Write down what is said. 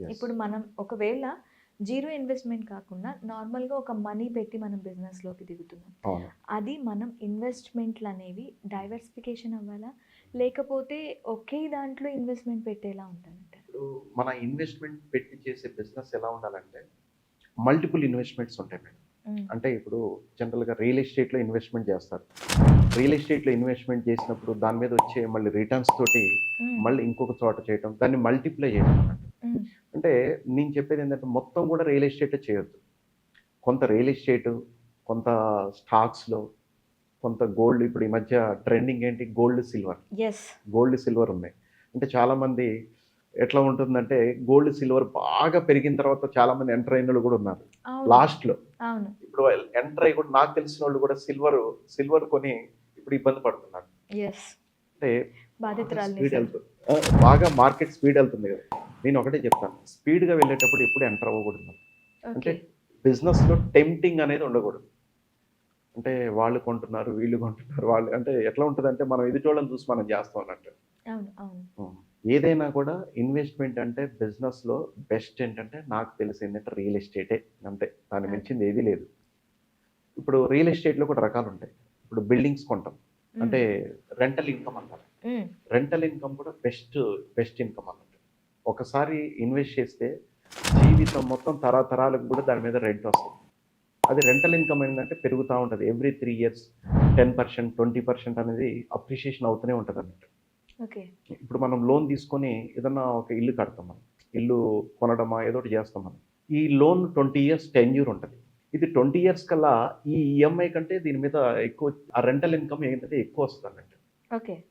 Yes. ఇప్పుడు మనం ఒకవేళ జీరో ఇన్వెస్ట్‌మెంట్ కాకుండా నార్మల్‌గా ఒక మనీ పెట్టి మనం బిజినెస్‌లోకి దిగుతున్నాం. అవును. అది మనం ఇన్వెస్ట్‌మెంట్‌లనేవి డైవర్సిఫికేషన్ అవ్వాలా? లేకపోతే ఒకే దాంట్లో ఇన్వెస్ట్‌మెంట్ పెట్టేలా ఉండాలంటారా? ఇప్పుడు మన ఇన్వెస్ట్‌మెంట్ పెట్టి చేసే బిజినెస్ ఎలా ఉండాలంటే, మల్టిపుల్ ఇన్వెస్ట్‌మెంట్స్ ఉంటాయి మేడం. హ్మ్. అంటే ఇప్పుడు జనరల్‌గా రియల్ ఎస్టేట్‌లో ఇన్వెస్ట్‌మెంట్ చేస్తారు. రియల్ ఎస్టేట్‌లో ఇన్వెస్ట్‌మెంట్ చేసినప్పుడు దాని మీద వచ్చే మళ్ళీ రిటర్న్స్ తోటి హ్మ్. మళ్ళీ ఇంకొక చోట చేయటం, దాన్ని మల్టిప్లై చేయడం అన్నట్టు. హ్మ్. అంటే నేను చెప్పేదేంటంటే మొత్తం కూడా రియల్ ఎస్టేటే చేయొద్దు. కొంత రియల్ ఎస్టేటు, కొంత స్టాక్స్‌లో, కొంత గోల్డ్. ఇప్పుడు ఈ మధ్య ట్రెండింగ్ ఏంటి gold, silver. Yes. Gold, silver ఉన్నాయి. అంటే చాలామంది ఎట్లా ఉంటుందంటే గోల్డ్, సిల్వర్ బాగా పెరిగిన తర్వాత చాలామంది ఎంటర్ అయినోళ్ళు కూడా ఉన్నారు. అవును. లాస్ట్‌లో. అవును. ఇప్పుడు ఎంటర్ అయ్యి కూడా నాకు తెలిసినోళ్ళు కూడా సిల్వర్ కొని ఇప్పుడు ఇబ్బంది పడుతున్నారు. యెస్. అంటే బాగా బాధితురాలిని స్పీడ్ సార్. ఎళ్తుంది. బాగా మార్కెట్ స్పీడ్ ఎళ్తుంది కదా! నేను ఒకటే చెప్తాను. స్పీడ్‌గా వెళ్ళేటప్పుడు ఎప్పుడు ఎంటర్ అవ్వకూడదు మనం. అంటే ఓకే. బిజినెస్‌లో టెంప్టింగ్ అనేది ఉండకూడదు. అంటే వాళ్ళు కొంటున్నారు, వీళ్ళు కొంటున్నారు. వాళ్ళు అంటే ఎట్లా ఉంటదంటే మనం ఎదుటోళ్ళని చూసి మనం చేస్తాం అన్నట్టు. అవును. అవును. హ్మ్. ఏదైనా కూడా ఇన్వెస్ట్‌మెంట్ అంటే బిజినెస్‌లో బెస్ట్ ఏంటంటే నాకు తెలిసిందేంటంటే రియల్ ఎస్టేటే అంతే. దాన్ని ఓకే. మించింది ఏది లేదు. ఇప్పుడు రియల్ ఎస్టేట్‌లో కూడా రకాలుంటాయి. ఇప్పుడు బిల్డింగ్స్ కొంటాం. హ్మ్. అంటే రెంటల్ ఇన్‌కమ్ అంటారు. హ్మ్. రెంటల్ ఇన్‌కమ్ కూడా బెస్ట్ ఇన్‌కమ్ అన్నట్టు. ఒకసారి ఇన్వెస్ట్ చేస్తే జీవితం మొత్తం తరతరాలకు కూడా దాని మీద రెంట్ వస్తది. అది రెంటల్ ఇన్‌కమ్ ఏందంటే పెరుగుతా ఉంటది. ఎవ్రీ 3 ఇయర్స్ 10%, 20% అనేది అప్రిషియేషన్ అవుతూనే ఉంటదన్నట్టు. ఓకే. ఇప్పుడు మనం లోన్ తీసుకొని ఏదన్నా ఒక ఇల్లు కడతాం మనం. ఇల్లు కొనడమా ఏదో ఒకటి చేస్తాం మనం. ఈ లోన్ 20 ఇయర్స్ టెన్యూర్ ఉంటది. ఇది 20 ఇయర్స్ కల్లా ఈ ఈఎంఐ కంటే దీని మీద ఎక్కువ ఆ రెంటల్ ఇన్‌కమ్ ఏంటంటే ఎక్కువ వస్తదన్నట్టు. ఓకే.